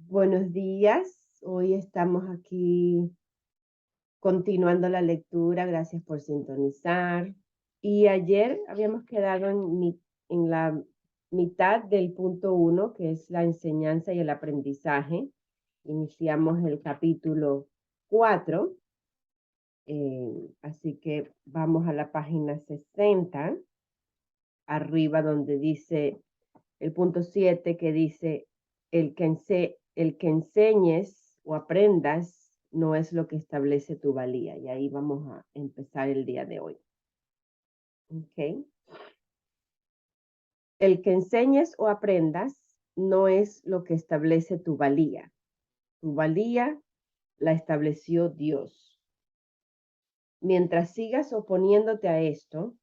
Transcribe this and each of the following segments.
Buenos días. Hoy estamos aquí continuando la lectura. Gracias por sintonizar. Y ayer habíamos quedado en la mitad del punto 1, que es la enseñanza y el aprendizaje. Iniciamos el capítulo 4. Así que vamos a la página 60, arriba donde dice el punto 7, que dice, el que enseñes o aprendas no es lo que establece tu valía. Y ahí vamos a empezar el día de hoy. ¿Ok? El que enseñes o aprendas no es lo que establece tu valía. Tu valía la estableció Dios. Mientras sigas oponiéndote a esto,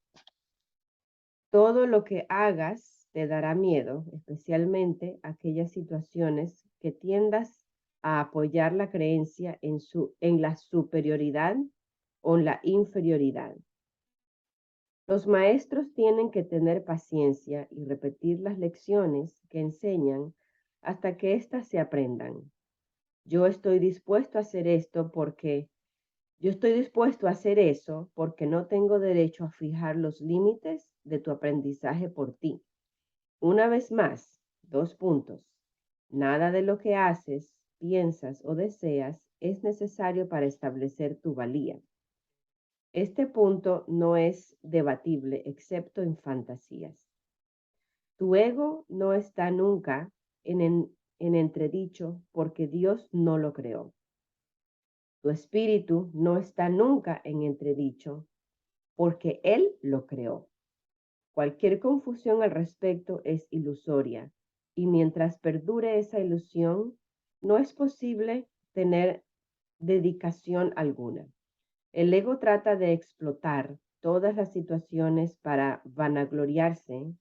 todo lo que hagas te dará miedo, especialmente aquellas situaciones que tiendas a apoyar la creencia en la superioridad o en la inferioridad. Los maestros tienen que tener paciencia y repetir las lecciones que enseñan hasta que éstas se aprendan. Yo estoy dispuesto a hacer esto porque Yo estoy dispuesto a hacer eso porque no tengo derecho a fijar los límites de tu aprendizaje por ti. Una vez más, 2 puntos. Nada de lo que haces, piensas o deseas es necesario para establecer tu valía. Este punto no es debatible excepto en fantasías. Tu ego no está nunca en entredicho porque Dios no lo creó. Tu espíritu no está nunca en entredicho porque Él lo creó. Cualquier confusión al respecto es ilusoria, y mientras perdure esa ilusión, no es posible tener dedicación alguna. El ego trata de explotar todas las situaciones para vanagloriarse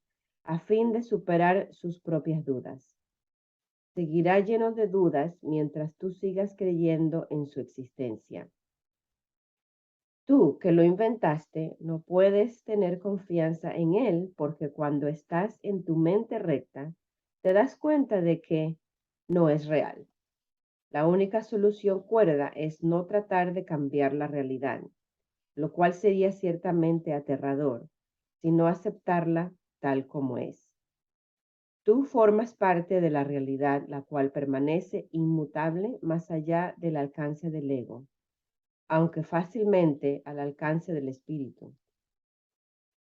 a fin de superar sus propias dudas. Seguirá lleno de dudas mientras tú sigas creyendo en su existencia. Tú, que lo inventaste, no puedes tener confianza en él porque cuando estás en tu mente recta, te das cuenta de que no es real. La única solución cuerda es no tratar de cambiar la realidad, lo cual sería ciertamente aterrador, sino aceptarla tal como es. Tú formas parte de la realidad, la cual permanece inmutable más allá del alcance del ego, aunque fácilmente al alcance del espíritu.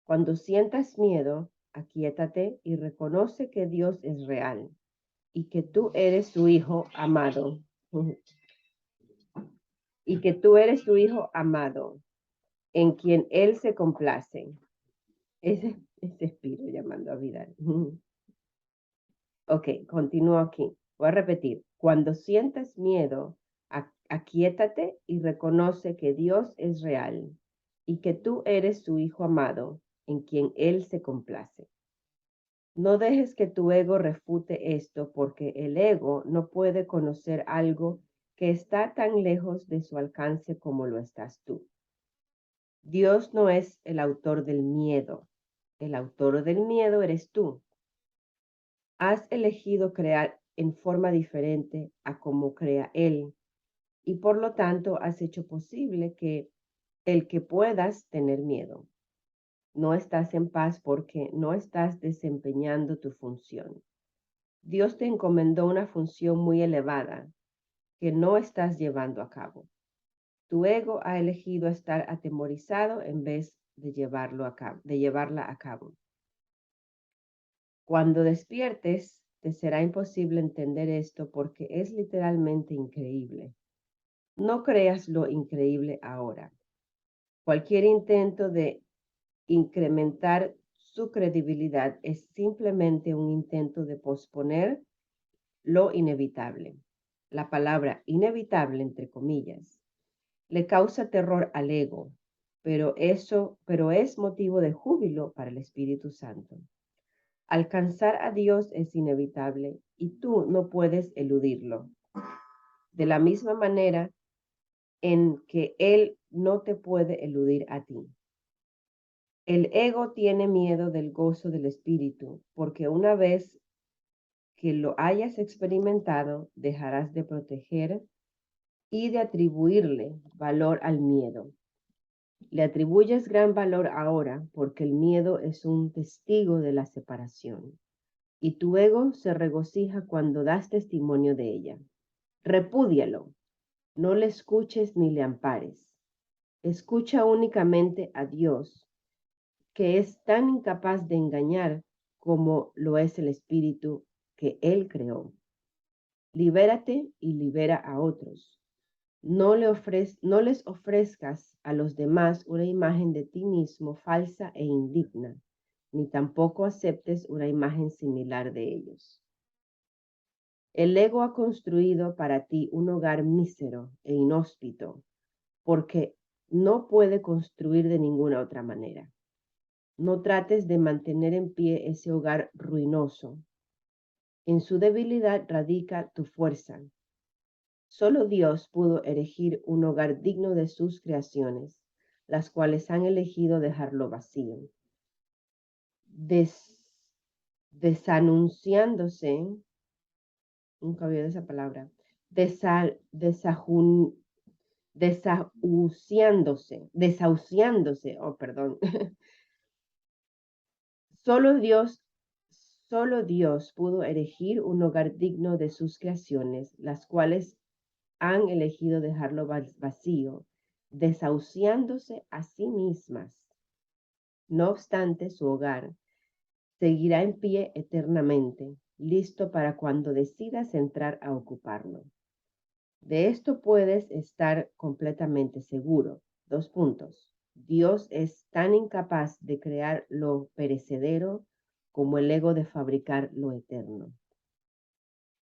Cuando sientas miedo, aquíétate y reconoce que Dios es real y que tú eres su hijo amado. Y que tú eres su hijo amado, en quien Él se complace. Ese espíritu llamando a Vidal. Ok, continúo aquí. Voy a repetir. Cuando sientas miedo, aquíétate y reconoce que Dios es real y que tú eres su hijo amado, en quien Él se complace. No dejes que tu ego refute esto porque el ego no puede conocer algo que está tan lejos de su alcance como lo estás tú. Dios no es el autor del miedo. El autor del miedo eres tú. Has elegido crear en forma diferente a como crea Él y por lo tanto has hecho posible que puedas tener miedo. No estás en paz porque no estás desempeñando tu función. Dios te encomendó una función muy elevada que no estás llevando a cabo. Tu ego ha elegido estar atemorizado en vez de llevarla a cabo. Cuando despiertes, te será imposible entender esto porque es literalmente increíble. No creas lo increíble ahora. Cualquier intento de incrementar su credibilidad es simplemente un intento de posponer lo inevitable. La palabra inevitable, entre comillas, le causa terror al ego, pero es motivo de júbilo para el Espíritu Santo. Alcanzar a Dios es inevitable y tú no puedes eludirlo. De la misma manera en que Él no te puede eludir a ti. El ego tiene miedo del gozo del Espíritu, porque una vez que lo hayas experimentado, dejarás de proteger y de atribuirle valor al miedo. Le atribuyes gran valor ahora porque el miedo es un testigo de la separación y tu ego se regocija cuando das testimonio de ella. Repúdialo, no le escuches ni le ampares. Escucha únicamente a Dios, que es tan incapaz de engañar como lo es el espíritu que Él creó. Libérate y libera a otros. No les ofrezcas a los demás una imagen de ti mismo falsa e indigna, ni tampoco aceptes una imagen similar de ellos. El ego ha construido para ti un hogar mísero e inhóspito, porque no puede construir de ninguna otra manera. No trates de mantener en pie ese hogar ruinoso. En su debilidad radica tu fuerza. Solo Dios pudo erigir un hogar digno de sus creaciones, las cuales han elegido dejarlo vacío. Desanunciándose, nunca había esa palabra, desahuciándose, oh, perdón. Solo Dios pudo erigir un hogar digno de sus creaciones, las cuales han elegido dejarlo vacío, desahuciándose a sí mismas. No obstante, su hogar seguirá en pie eternamente, listo para cuando decidas entrar a ocuparlo. De esto puedes estar completamente seguro. 2 puntos. Dios es tan incapaz de crear lo perecedero como el ego de fabricar lo eterno.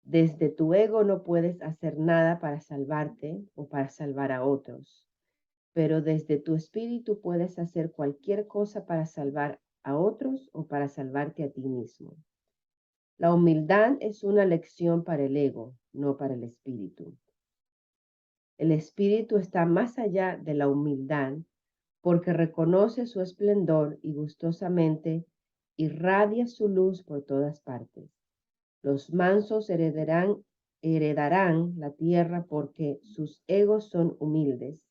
Desde tu ego no puedes hacer nada para salvarte o para salvar a otros, pero desde tu espíritu puedes hacer cualquier cosa para salvar a otros o para salvarte a ti mismo. La humildad es una lección para el ego, no para el espíritu. El espíritu está más allá de la humildad porque reconoce su esplendor y gustosamente irradia su luz por todas partes. Los mansos heredarán la tierra porque sus egos son humildes,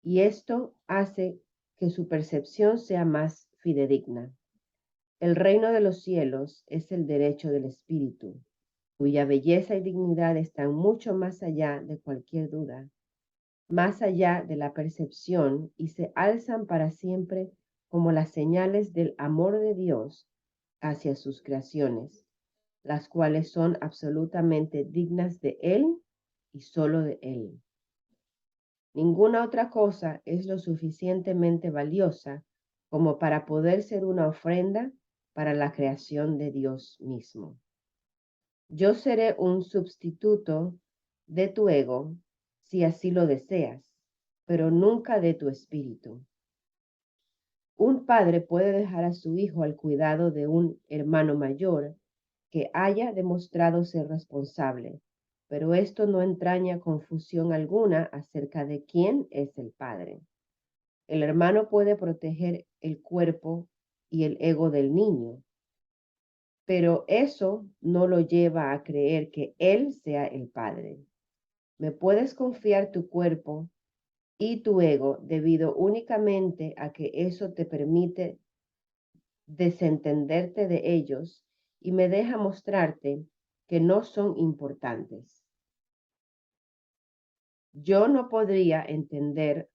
y esto hace que su percepción sea más fidedigna. El reino de los cielos es el derecho del espíritu, cuya belleza y dignidad están mucho más allá de cualquier duda, más allá de la percepción, y se alzan para siempre como las señales del amor de Dios hacia sus creaciones, las cuales son absolutamente dignas de Él y solo de Él. Ninguna otra cosa es lo suficientemente valiosa como para poder ser una ofrenda para la creación de Dios mismo. Yo seré un sustituto de tu ego si así lo deseas, pero nunca de tu espíritu. Un padre puede dejar a su hijo al cuidado de un hermano mayor que haya demostrado ser responsable, pero esto no entraña confusión alguna acerca de quién es el padre. El hermano puede proteger el cuerpo y el ego del niño, pero eso no lo lleva a creer que él sea el padre. Me puedes confiar tu cuerpo y tu ego debido únicamente a que eso te permite desentenderte de ellos y me deja mostrarte que no son importantes. Yo no podría entender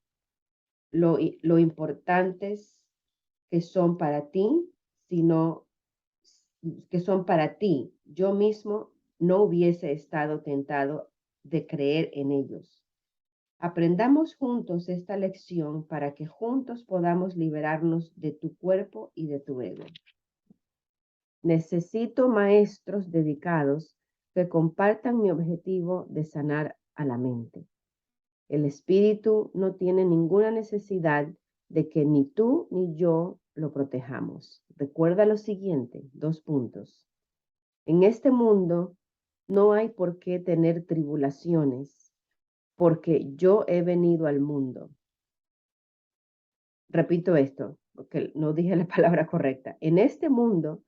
lo importantes que son para ti, sino que son para ti. Yo mismo no hubiese estado tentado de creer en ellos. Aprendamos juntos esta lección para que juntos podamos liberarnos de tu cuerpo y de tu ego. Necesito maestros dedicados que compartan mi objetivo de sanar a la mente. El espíritu no tiene ninguna necesidad de que ni tú ni yo lo protejamos. Recuerda lo siguiente, 2 puntos. En este mundo no hay por qué tener tribulaciones, porque yo he venido al mundo. Repito esto, porque no dije la palabra correcta. En este mundo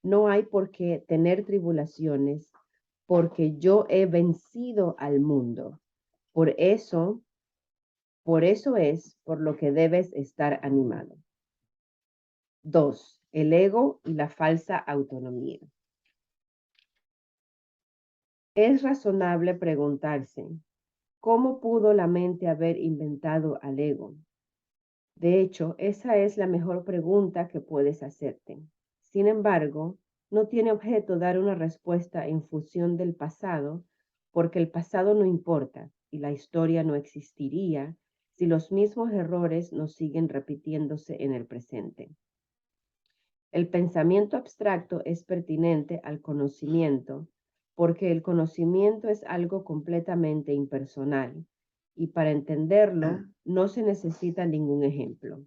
No hay por qué tener tribulaciones, porque yo he vencido al mundo. Por eso es por lo que debes estar animado. 2. El ego y la falsa autonomía. Es razonable preguntarse, ¿cómo pudo la mente haber inventado al ego? De hecho, esa es la mejor pregunta que puedes hacerte. Sin embargo, no tiene objeto dar una respuesta en función del pasado, porque el pasado no importa y la historia no existiría si los mismos errores no siguen repitiéndose en el presente. El pensamiento abstracto es pertinente al conocimiento porque el conocimiento es algo completamente impersonal y para entenderlo no se necesita ningún ejemplo.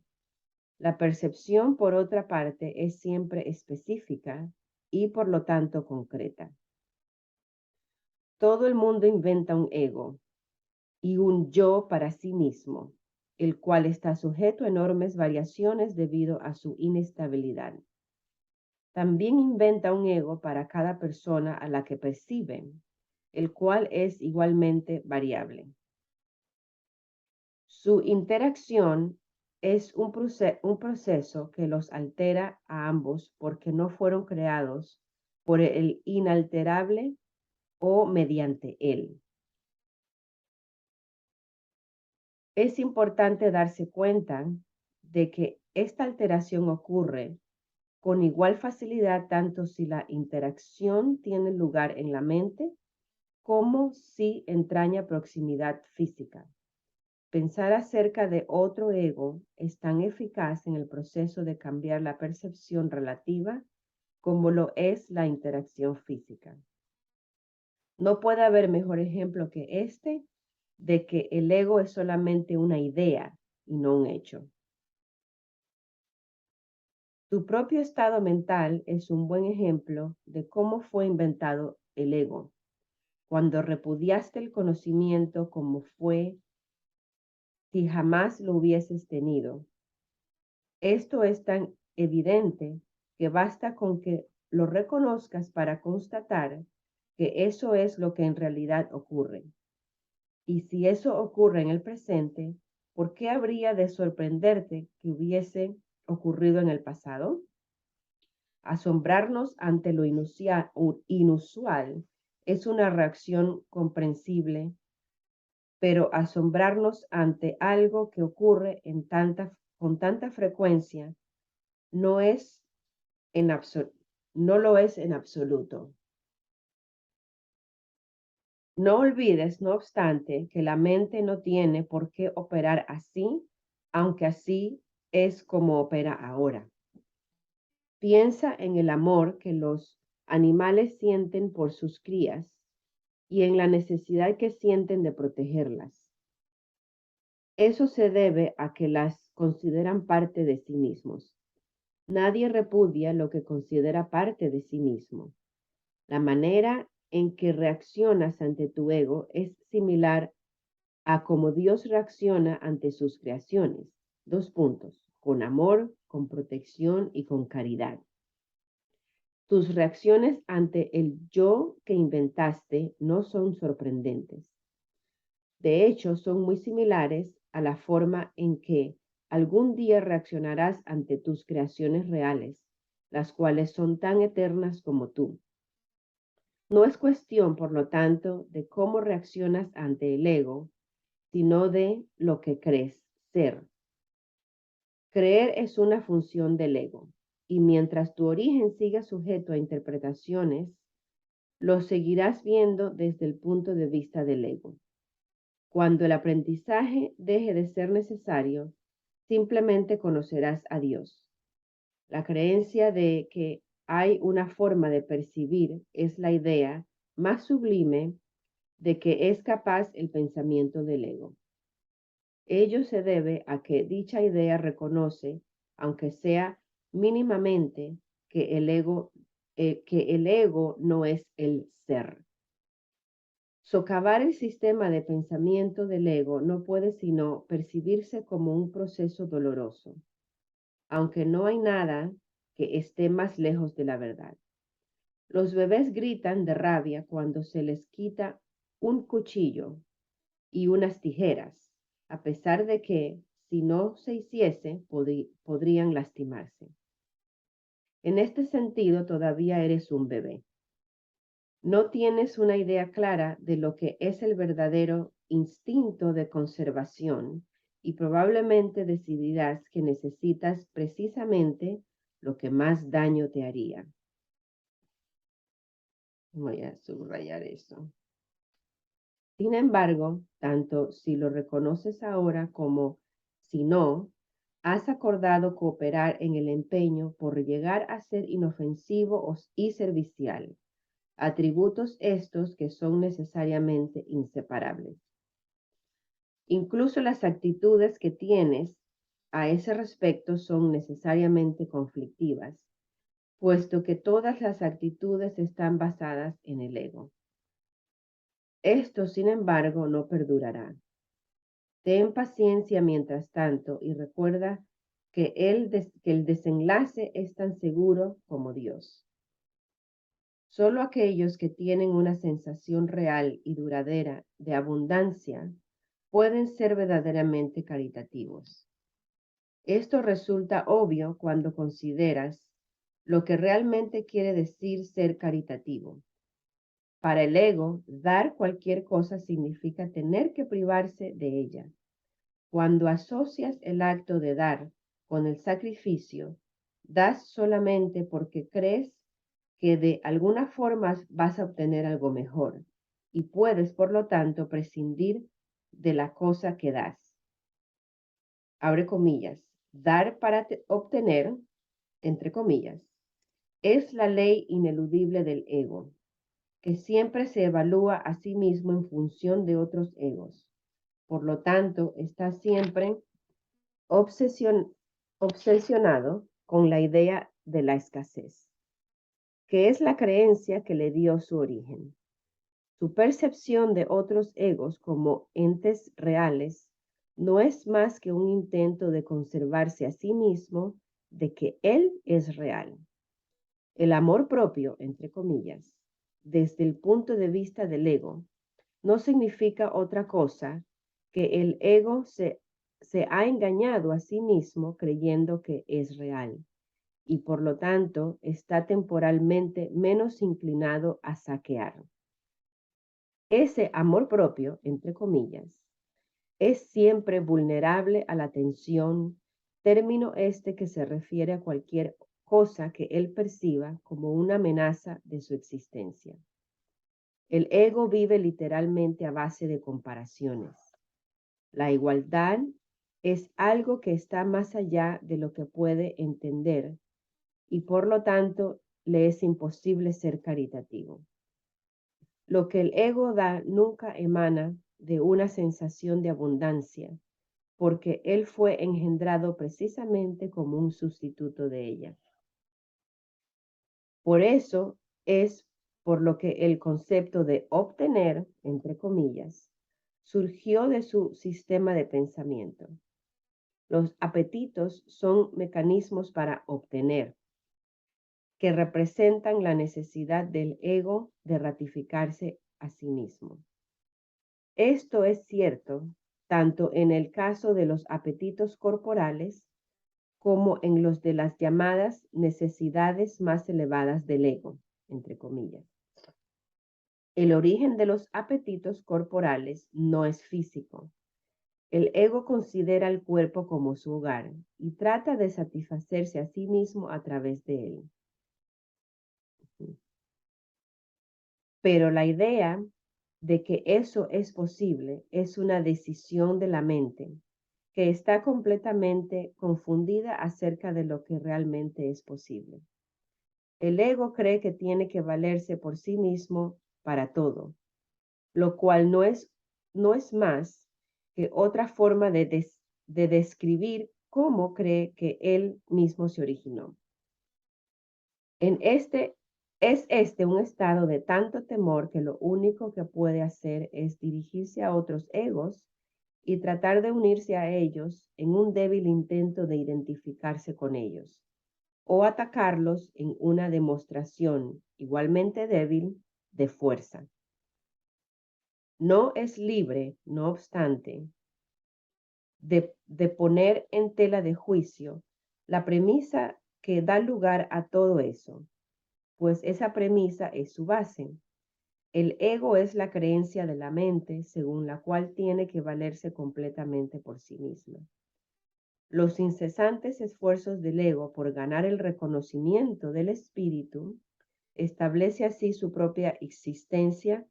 La percepción, por otra parte, es siempre específica y por lo tanto concreta. Todo el mundo inventa un ego y un yo para sí mismo, el cual está sujeto a enormes variaciones debido a su inestabilidad. También inventa un ego para cada persona a la que percibe, el cual es igualmente variable. Su interacción es un proceso que los altera a ambos porque no fueron creados por el inalterable o mediante él. Es importante darse cuenta de que esta alteración ocurre con igual facilidad tanto si la interacción tiene lugar en la mente como si entraña proximidad física. Pensar acerca de otro ego es tan eficaz en el proceso de cambiar la percepción relativa como lo es la interacción física. No puede haber mejor ejemplo que este de que el ego es solamente una idea y no un hecho. Tu propio estado mental es un buen ejemplo de cómo fue inventado el ego. Cuando repudiaste el conocimiento como fue si jamás lo hubieses tenido. Esto es tan evidente que basta con que lo reconozcas para constatar que eso es lo que en realidad ocurre. Y si eso ocurre en el presente, ¿por qué habría de sorprenderte que hubiese ocurrido en el pasado? Asombrarnos ante lo inusual es una reacción comprensible, pero asombrarnos ante algo que ocurre con tanta frecuencia no es no lo es en absoluto. No olvides, no obstante, que la mente no tiene por qué operar así, aunque así es como opera ahora. Piensa en el amor que los animales sienten por sus crías y en la necesidad que sienten de protegerlas. Eso se debe a que las consideran parte de sí mismos. Nadie repudia lo que considera parte de sí mismo. La manera en que reaccionas ante tu ego es similar a cómo Dios reacciona ante sus creaciones. 2 puntos. Con amor, con protección y con caridad. Tus reacciones ante el yo que inventaste no son sorprendentes. De hecho, son muy similares a la forma en que algún día reaccionarás ante tus creaciones reales, las cuales son tan eternas como tú. No es cuestión, por lo tanto, de cómo reaccionas ante el ego, sino de lo que crees ser. Creer es una función del ego, y mientras tu origen siga sujeto a interpretaciones, lo seguirás viendo desde el punto de vista del ego. Cuando el aprendizaje deje de ser necesario, simplemente conocerás a Dios. La creencia de que hay una forma de percibir es la idea más sublime de que es capaz el pensamiento del ego. Ello se debe a que dicha idea reconoce, aunque sea mínimamente, que el ego no es el ser. Socavar el sistema de pensamiento del ego no puede sino percibirse como un proceso doloroso, aunque no hay nada que esté más lejos de la verdad. Los bebés gritan de rabia cuando se les quita un cuchillo y unas tijeras, a pesar de que, si no se hiciese, podrían lastimarse. En este sentido, todavía eres un bebé. No tienes una idea clara de lo que es el verdadero instinto de conservación y probablemente decidirás que necesitas precisamente lo que más daño te haría. Voy a subrayar eso. Sin embargo, tanto si lo reconoces ahora como si no, has acordado cooperar en el empeño por llegar a ser inofensivo y servicial, atributos estos que son necesariamente inseparables. Incluso las actitudes que tienes a ese respecto son necesariamente conflictivas, puesto que todas las actitudes están basadas en el ego. Esto, sin embargo, no perdurará. Ten paciencia mientras tanto y recuerda que el desenlace es tan seguro como Dios. Solo aquellos que tienen una sensación real y duradera de abundancia pueden ser verdaderamente caritativos. Esto resulta obvio cuando consideras lo que realmente quiere decir ser caritativo. Para el ego, dar cualquier cosa significa tener que privarse de ella. Cuando asocias el acto de dar con el sacrificio, das solamente porque crees que de alguna forma vas a obtener algo mejor y puedes, por lo tanto, prescindir de la cosa que das. Abre comillas, dar para obtener, entre comillas, es la ley ineludible del ego, que siempre se evalúa a sí mismo en función de otros egos. Por lo tanto, está siempre obsesionado con la idea de la escasez, que es la creencia que le dio su origen. Su percepción de otros egos como entes reales no es más que un intento de conservarse a sí mismo de que él es real. El amor propio, entre comillas, desde el punto de vista del ego, no significa otra cosa que el ego se ha engañado a sí mismo creyendo que es real y por lo tanto está temporalmente menos inclinado a saquear. Ese amor propio, entre comillas, es siempre vulnerable a la tensión, término este que se refiere a cualquier cosa que él perciba como una amenaza de su existencia. El ego vive literalmente a base de comparaciones. La igualdad es algo que está más allá de lo que puede entender y por lo tanto le es imposible ser caritativo. Lo que el ego da nunca emana de una sensación de abundancia, porque él fue engendrado precisamente como un sustituto de ella. Por eso es por lo que el concepto de obtener, entre comillas, surgió de su sistema de pensamiento. Los apetitos son mecanismos para obtener, que representan la necesidad del ego de ratificarse a sí mismo. Esto es cierto tanto en el caso de los apetitos corporales como en los de las llamadas necesidades más elevadas del ego, entre comillas. El origen de los apetitos corporales no es físico. El ego considera el cuerpo como su hogar y trata de satisfacerse a sí mismo a través de él. Pero la idea de que eso es posible es una decisión de la mente que está completamente confundida acerca de lo que realmente es posible. El ego cree que tiene que valerse por sí mismo para todo, lo cual no es más que otra forma de describir cómo cree que él mismo se originó. Es este un estado de tanto temor que lo único que puede hacer es dirigirse a otros egos y tratar de unirse a ellos en un débil intento de identificarse con ellos. o atacarlos en una demostración igualmente débil de fuerza. No es libre, no obstante, de poner en tela de juicio la premisa que da lugar a todo eso, pues esa premisa es su base. El ego es la creencia de la mente según la cual tiene que valerse completamente por sí misma. Los incesantes esfuerzos del ego por ganar el reconocimiento del espíritu, establece así su propia existencia,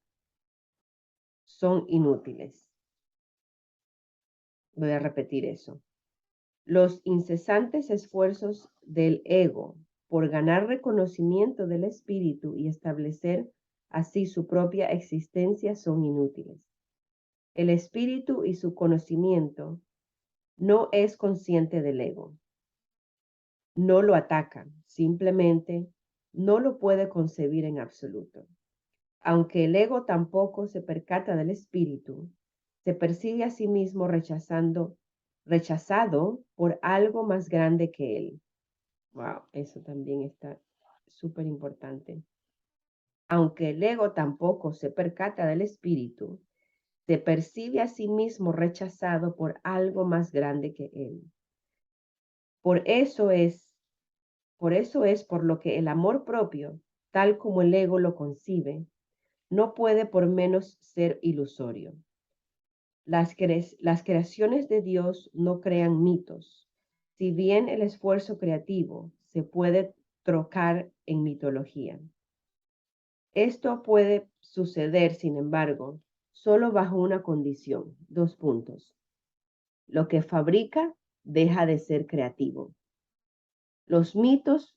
son inútiles. Voy a repetir eso. Los incesantes esfuerzos del ego por ganar reconocimiento del espíritu y establecer así su propia existencia son inútiles. El espíritu y su conocimiento no es consciente del ego. No lo ataca, simplemente no lo puede concebir en absoluto. Aunque el ego tampoco se percata del espíritu, se percibe a sí mismo rechazado por algo más grande que él. Wow, eso también está súper importante. Aunque el ego tampoco se percata del espíritu, se percibe a sí mismo rechazado por algo más grande que él. Por eso es por lo que el amor propio, tal como el ego lo concibe, no puede por menos ser ilusorio. Las creaciones de Dios no crean mitos, si bien el esfuerzo creativo se puede trocar en mitología. Esto puede suceder, sin embargo, solo bajo una condición, 2 puntos. Lo que fabrica deja de ser creativo. Los mitos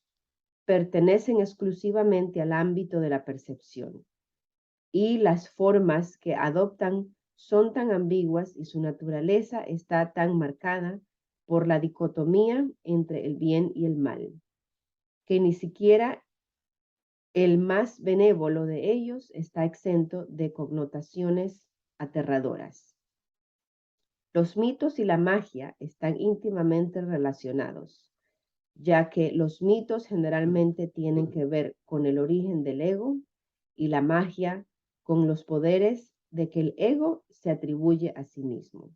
pertenecen exclusivamente al ámbito de la percepción y las formas que adoptan son tan ambiguas y su naturaleza está tan marcada por la dicotomía entre el bien y el mal, que ni siquiera el más benévolo de ellos está exento de connotaciones aterradoras. Los mitos y la magia están íntimamente relacionados, ya que los mitos generalmente tienen que ver con el origen del ego y la magia con los poderes de que el ego se atribuye a sí mismo.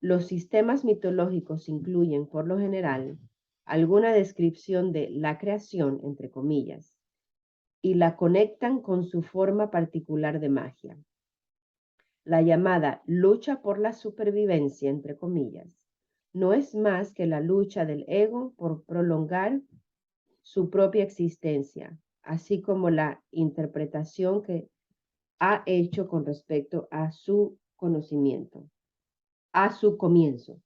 Los sistemas mitológicos incluyen, por lo general, alguna descripción de la creación, entre comillas, y la conectan con su forma particular de magia. La llamada lucha por la supervivencia, entre comillas, no es más que la lucha del ego por prolongar su propia existencia, así como la interpretación que ha hecho con respecto a su conocimiento, a su comienzo.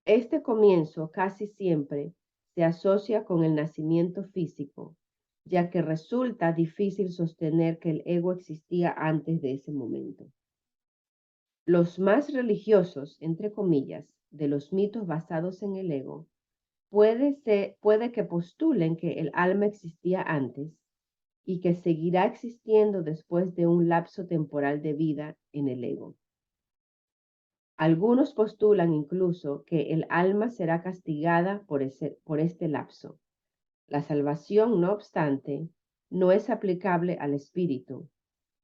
Este comienzo casi siempre se asocia con el nacimiento físico, ya que resulta difícil sostener que el ego existía antes de ese momento. Los más religiosos, entre comillas, de los mitos basados en el ego, puede que postulen que el alma existía antes y que seguirá existiendo después de un lapso temporal de vida en el ego. Algunos postulan incluso que el alma será castigada por este lapso. La salvación, no obstante, no es aplicable al espíritu,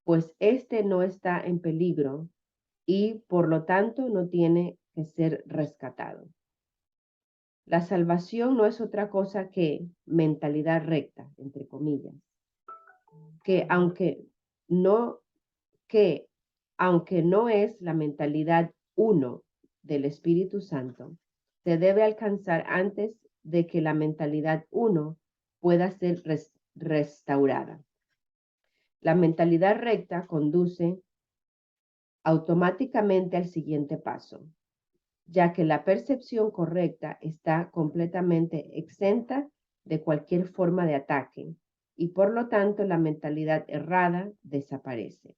pues éste no está en peligro y por lo tanto no tiene que ser rescatado. La salvación no es otra cosa que mentalidad recta, entre comillas, que no, que aunque no es la mentalidad uno del Espíritu Santo, se debe alcanzar antes de que la mentalidad uno pueda ser restaurada. La mentalidad recta conduce automáticamente al siguiente paso, ya que la percepción correcta está completamente exenta de cualquier forma de ataque y por lo tanto la mentalidad errada desaparece.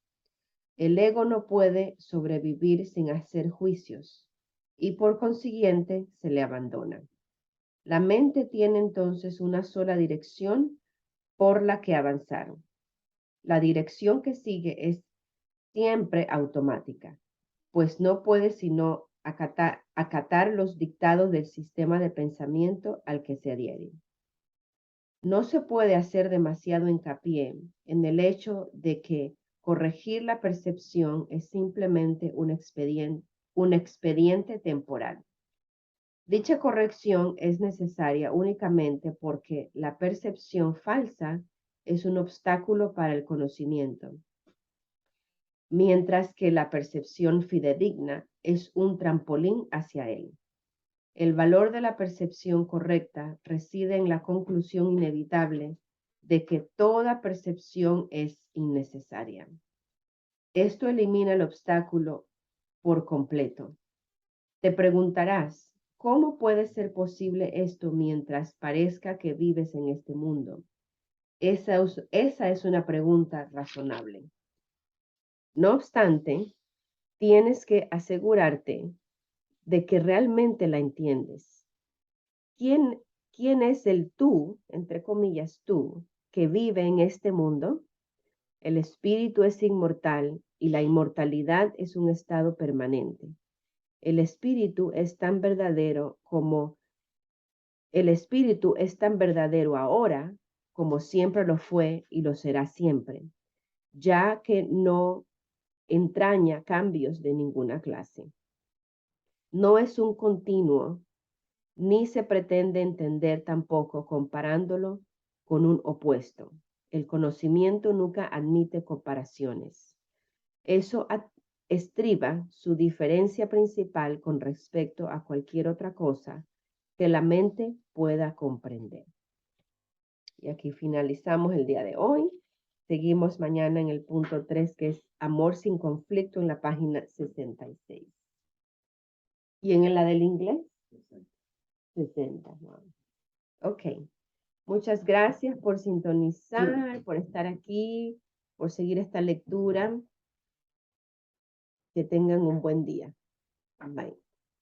El ego no puede sobrevivir sin hacer juicios y por consiguiente se le abandona. La mente tiene entonces una sola dirección por la que avanzar. La dirección que sigue es siempre automática, pues no puede sino acatar los dictados del sistema de pensamiento al que se adhieren. No se puede hacer demasiado hincapié en el hecho de que corregir la percepción es simplemente un expediente temporal. Dicha corrección es necesaria únicamente porque la percepción falsa es un obstáculo para el conocimiento, mientras que la percepción fidedigna es un trampolín hacia él. El valor de la percepción correcta reside en la conclusión inevitable de que toda percepción es innecesaria. Esto elimina el obstáculo por completo. Te preguntarás, ¿cómo puede ser posible esto mientras parezca que vives en este mundo? Esa es una pregunta razonable. No obstante, tienes que asegurarte de que realmente la entiendes. ¿Quién es el tú, entre comillas tú, que vive en este mundo? El espíritu es inmortal y la inmortalidad es un estado permanente. El espíritu es tan verdadero ahora como siempre lo fue y lo será siempre, ya que no entraña cambios de ninguna clase. No es un continuo, ni se pretende entender tampoco comparándolo con un opuesto. El conocimiento nunca admite comparaciones. Eso estriba su diferencia principal con respecto a cualquier otra cosa que la mente pueda comprender. Y aquí finalizamos el día de hoy. Seguimos mañana en el punto 3, que es amor sin conflicto, en la página 66. ¿Y en la del inglés? 60. Wow. Ok. Muchas gracias por sintonizar, por estar aquí, por seguir esta lectura. Que tengan un buen día. Bye.